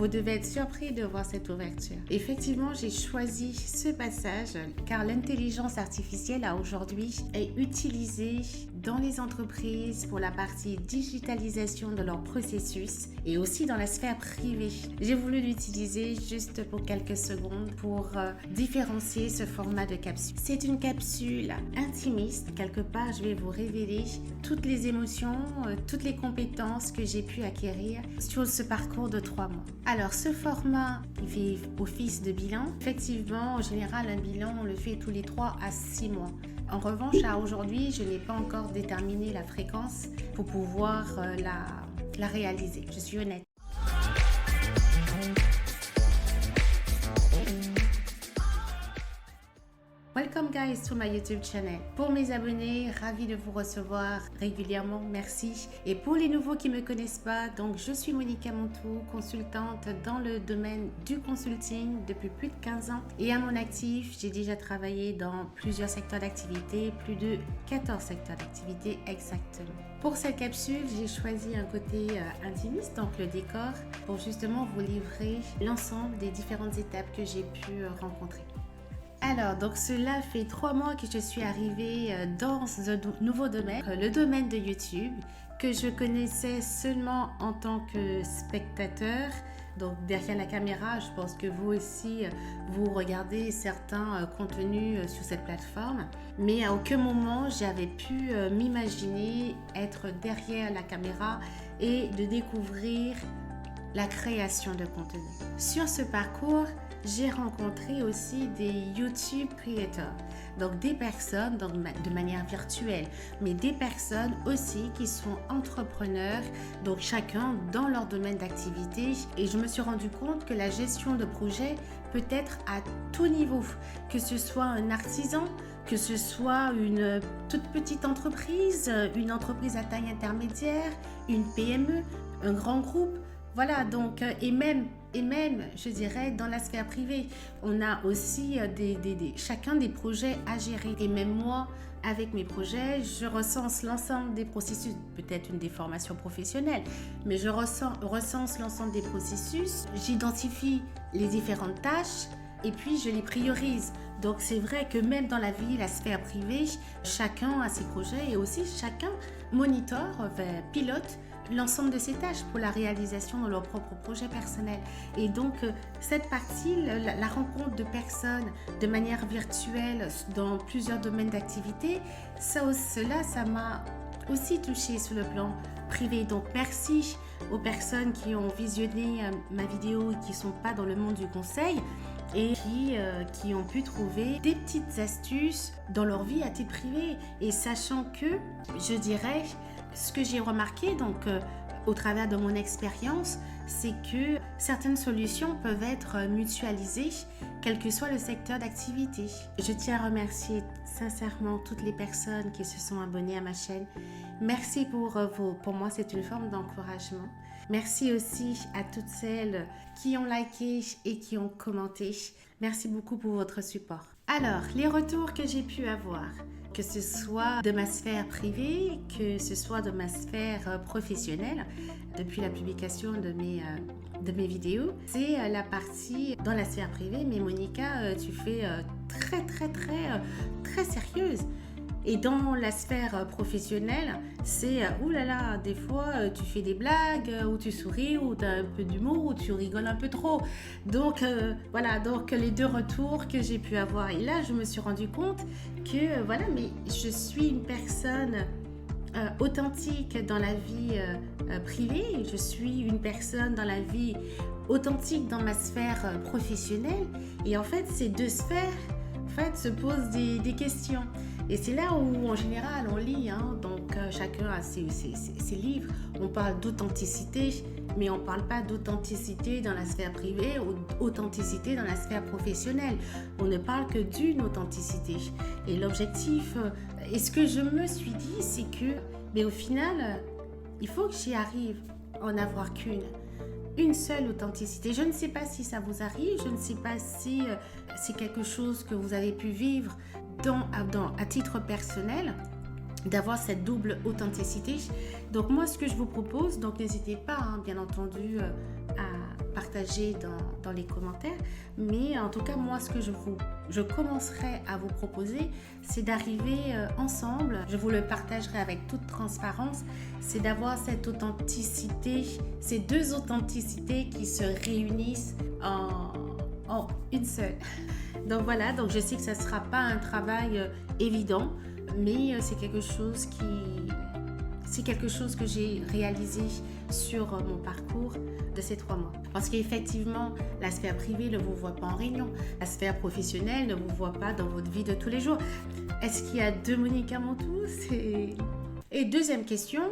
Vous devez être surpris de voir cette ouverture. Effectivement, j'ai choisi ce passage car l'intelligence artificielle aujourd'hui est utilisée dans les entreprises pour la partie digitalisation de leur processus et aussi dans la sphère privée. J'ai voulu l'utiliser juste pour quelques secondes pour différencier ce format de capsule. C'est une capsule intimiste. Quelque part, je vais vous révéler toutes les émotions, toutes les compétences que j'ai pu acquérir sur ce parcours de 3 mois. Alors, ce format, il fait office de bilan. Effectivement, en général, un bilan, on le fait tous les 3 à 6 mois. En revanche, à aujourd'hui, je n'ai pas encore déterminé la fréquence pour pouvoir la réaliser. Je suis honnête. Welcome guys to my YouTube channel. Pour mes abonnés, ravi de vous recevoir régulièrement, merci. Et pour les nouveaux qui ne me connaissent pas, donc je suis Monica Montou, consultante dans le domaine du consulting depuis plus de 15 ans. Et à mon actif, j'ai déjà travaillé dans plusieurs secteurs d'activité, plus de 14 secteurs d'activité exactement. Pour cette capsule, j'ai choisi un côté intimiste, donc le décor, pour justement vous livrer l'ensemble des différentes étapes que j'ai pu rencontrer. Alors, donc cela fait 3 mois que je suis arrivée dans ce nouveau domaine, le domaine de YouTube, que je connaissais seulement en tant que spectateur. Donc derrière la caméra, je pense que vous aussi, vous regardez certains contenus sur cette plateforme. Mais à aucun moment, j'avais pu m'imaginer être derrière la caméra et de découvrir la création de contenu. Sur ce parcours, j'ai rencontré aussi des YouTube creators, donc des personnes de manière virtuelle, mais des personnes aussi qui sont entrepreneurs, donc chacun dans leur domaine d'activité. Et je me suis rendu compte que la gestion de projet peut être à tout niveau, que ce soit un artisan, que ce soit une toute petite entreprise, une entreprise à taille intermédiaire, une PME, un grand groupe. Voilà, donc, et même, je dirais, dans la sphère privée, on a aussi chacun des projets à gérer. Et même moi, avec mes projets, je recense l'ensemble des processus, peut-être une déformation professionnelle, mais je recense l'ensemble des processus, j'identifie les différentes tâches et puis je les priorise. Donc, c'est vrai que même dans la vie, la sphère privée, chacun a ses projets et aussi chacun monitore, pilote l'ensemble de ces tâches pour la réalisation de leur propre projet personnel. Et donc, cette partie, la rencontre de personnes de manière virtuelle dans plusieurs domaines d'activité, cela m'a aussi touchée sur le plan privé. Donc, merci aux personnes qui ont visionné ma vidéo et qui ne sont pas dans le monde du conseil et qui ont pu trouver des petites astuces dans leur vie à titre privé. Et sachant que, je dirais, ce que j'ai remarqué au travers de mon expérience, c'est que certaines solutions peuvent être mutualisées, quel que soit le secteur d'activité. Je tiens à remercier sincèrement toutes les personnes qui se sont abonnées à ma chaîne. Merci pour moi, c'est une forme d'encouragement. Merci aussi à toutes celles qui ont liké et qui ont commenté. Merci beaucoup pour votre support. Alors, les retours que j'ai pu avoir, que ce soit de ma sphère privée, que ce soit de ma sphère professionnelle, depuis la publication de mes vidéos, c'est la partie dans la sphère privée. Mais Monica, tu fais très sérieuse. Et dans la sphère professionnelle, c'est oulala, des fois tu fais des blagues, ou tu souris, ou tu as un peu d'humour, ou tu rigoles un peu trop. Donc voilà, donc les deux retours que j'ai pu avoir. Et là, je me suis rendu compte que voilà, mais je suis une personne authentique dans la vie privée, je suis une personne dans la vie authentique dans ma sphère professionnelle. Et en fait, ces deux sphères se posent des questions. Et c'est là où, en général, on lit, donc chacun a ses livres. On parle d'authenticité, mais on ne parle pas d'authenticité dans la sphère privée ou d'authenticité dans la sphère professionnelle. On ne parle que d'une authenticité. Et l'objectif, et ce que je me suis dit, c'est que, mais au final, il faut que j'y arrive à en avoir une seule authenticité. Je ne sais pas si ça vous arrive, je ne sais pas si c'est quelque chose que vous avez pu vivre à titre personnel, d'avoir cette double authenticité. Donc moi, ce que je vous propose, donc n'hésitez pas, bien entendu, partager dans les commentaires. Mais en tout cas, moi, ce que je commencerai à vous proposer, c'est d'arriver ensemble, je vous le partagerai avec toute transparence, c'est d'avoir cette authenticité, ces deux authenticités qui se réunissent en une seule. Donc voilà, donc je sais que ça ne sera pas un travail évident, mais c'est quelque chose que j'ai réalisé sur mon parcours de ces 3 mois. Parce qu'effectivement, la sphère privée ne vous voit pas en réunion. La sphère professionnelle ne vous voit pas dans votre vie de tous les jours. Est-ce qu'il y a 2 Monica Montou? Et deuxième question,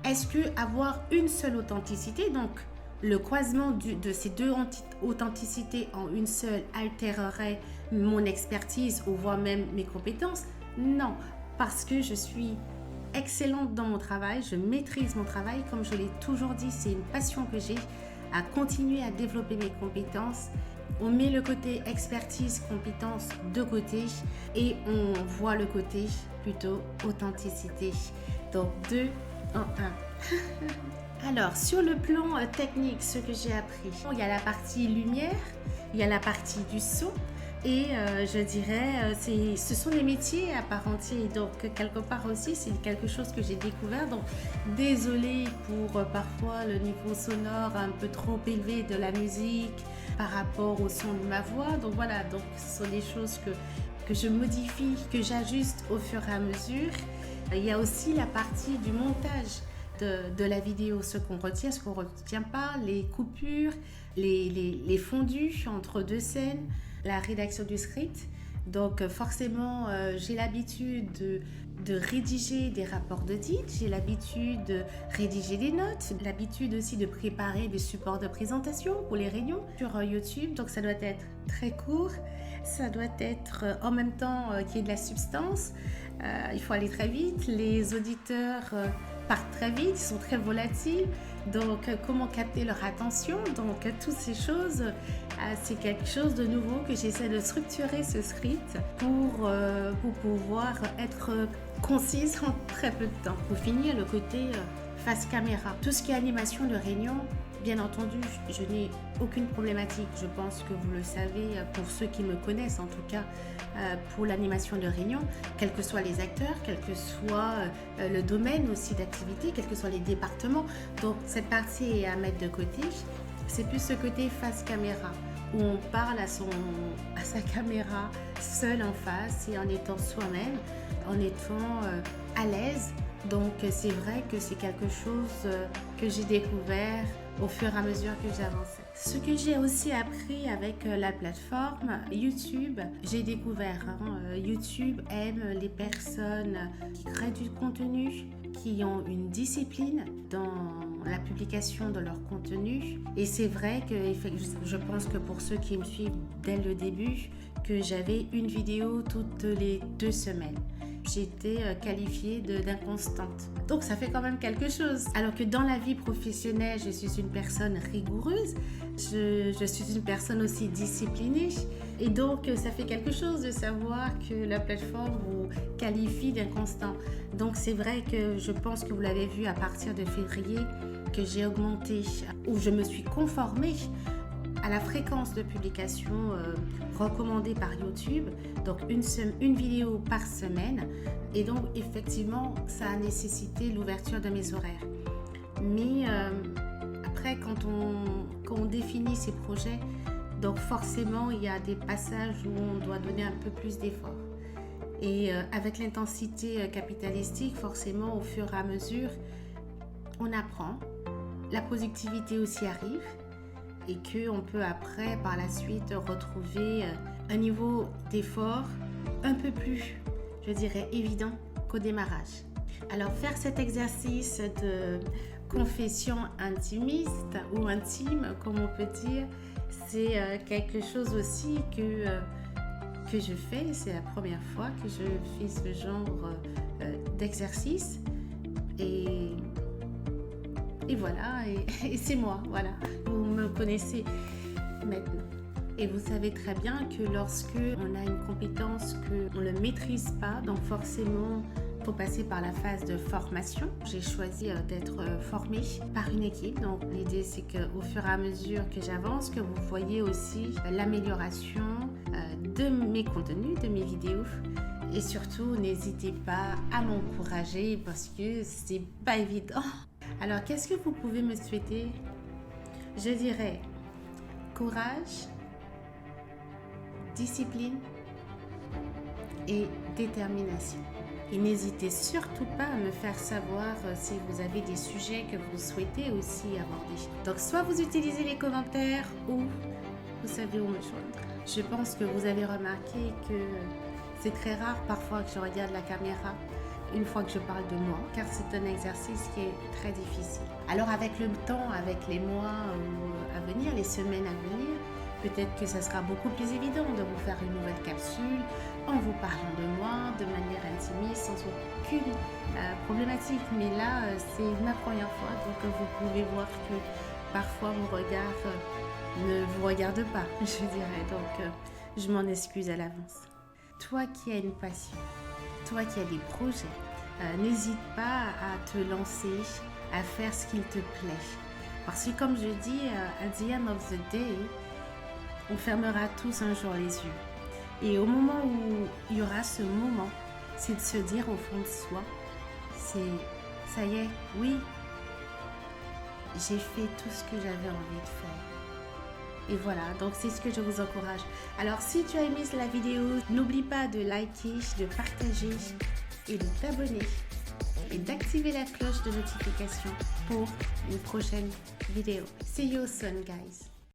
est-ce que avoir une seule authenticité, donc le croisement de ces 2 authenticités en une seule altérerait mon expertise ou voire même mes compétences? Non, parce que je suis excellente dans mon travail, je maîtrise mon travail, comme je l'ai toujours dit, c'est une passion que j'ai à continuer à développer mes compétences. On met le côté expertise, compétence de côté et on voit le côté plutôt authenticité. Donc 2 en 1. Alors sur le plan technique, ce que j'ai appris, il y a la partie lumière, il y a la partie du son. Et je dirais, ce sont des métiers à part entière. Donc, quelque part aussi, c'est quelque chose que j'ai découvert. Donc, désolée pour parfois le niveau sonore un peu trop élevé de la musique par rapport au son de ma voix. Donc, voilà, donc, ce sont des choses que je modifie, que j'ajuste au fur et à mesure. Il y a aussi la partie du montage de la vidéo, ce qu'on retient, ce qu'on ne retient pas, les coupures, les fondus entre 2 scènes, la rédaction du script. Donc forcément, j'ai l'habitude de rédiger des rapports d'audit, j'ai l'habitude de rédiger des notes, l'habitude aussi de préparer des supports de présentation pour les réunions sur YouTube. Donc ça doit être très court, ça doit être en même temps qu'il y ait de la substance. Il faut aller très vite, les auditeurs partent très vite, ils sont très volatiles. Donc, comment capter leur attention? Donc, toutes ces choses, c'est quelque chose de nouveau que j'essaie de structurer ce script pour pouvoir être concise en très peu de temps. Pour finir, le côté face caméra. Tout ce qui est animation de réunion, bien entendu, je n'ai aucune problématique. Je pense que vous le savez, pour ceux qui me connaissent en tout cas, pour l'animation de réunion, quels que soient les acteurs, quel que soit le domaine aussi d'activité, quels que soient les départements. Donc cette partie est à mettre de côté. C'est plus ce côté face caméra, où on parle à sa caméra seul en face et en étant soi-même, en étant à l'aise. Donc c'est vrai que c'est quelque chose que j'ai découvert au fur et à mesure que j'avançais. Ce que j'ai aussi appris avec la plateforme YouTube, j'ai découvert, YouTube aime les personnes qui créent du contenu, qui ont une discipline dans la publication de leur contenu. Et c'est vrai que je pense que pour ceux qui me suivent dès le début, que j'avais une vidéo toutes les 2 semaines. J'étais qualifiée d'inconstante. Donc ça fait quand même quelque chose. Alors que dans la vie professionnelle, je suis une personne rigoureuse, je suis une personne aussi disciplinée. Et donc ça fait quelque chose de savoir que la plateforme vous qualifie d'inconstant. Donc c'est vrai que je pense que vous l'avez vu à partir de février, que j'ai augmenté, où je me suis conformée à la fréquence de publication recommandée par YouTube, donc une vidéo par semaine. Et donc effectivement, ça a nécessité l'ouverture de mes horaires. Mais après, quand on définit ces projets, donc forcément, il y a des passages où on doit donner un peu plus d'efforts. Et avec l'intensité capitalistique, forcément, au fur et à mesure, on apprend. La productivité aussi arrive. Et qu'on peut après, par la suite, retrouver un niveau d'effort un peu plus, je dirais, évident qu'au démarrage. Alors, faire cet exercice de confession intimiste ou intime, comme on peut dire, c'est quelque chose aussi que je fais. C'est la première fois que je fais ce genre d'exercice. Et voilà, et c'est moi, voilà. Vous me connaissez maintenant. Et vous savez très bien que lorsque on a une compétence qu'on ne maîtrise pas, donc forcément, faut passer par la phase de formation. J'ai choisi d'être formée par une équipe. Donc l'idée c'est qu'au fur et à mesure que j'avance, que vous voyez aussi l'amélioration de mes contenus, de mes vidéos. Et surtout, n'hésitez pas à m'encourager parce que c'est pas évident. Alors, qu'est-ce que vous pouvez me souhaiter? Je dirais courage, discipline et détermination. Et n'hésitez surtout pas à me faire savoir si vous avez des sujets que vous souhaitez aussi aborder. Donc, soit vous utilisez les commentaires ou vous savez où me joindre. Je pense que vous avez remarqué que c'est très rare parfois que je regarde la caméra une fois que je parle de moi, car c'est un exercice qui est très difficile. Alors avec le temps, avec les mois à venir, les semaines à venir, peut-être que ça sera beaucoup plus évident de vous faire une nouvelle capsule en vous parlant de moi de manière intimiste, sans aucune problématique. Mais là, c'est ma première fois, donc vous pouvez voir que parfois mon regard ne vous regarde pas, je dirais. Donc je m'en excuse à l'avance. Toi qui as une passion, toi qui as des projets, n'hésite pas à te lancer, à faire ce qu'il te plaît. Parce que comme je dis, at the end of the day, on fermera tous un jour les yeux. Et au moment où il y aura ce moment, c'est de se dire au fond de soi, ça y est, oui, j'ai fait tout ce que j'avais envie de faire. Et voilà, donc c'est ce que je vous encourage. Alors si tu as aimé la vidéo, n'oublie pas de liker, de partager et de t'abonner. Et d'activer la cloche de notification pour une prochaine vidéo. See you soon, guys.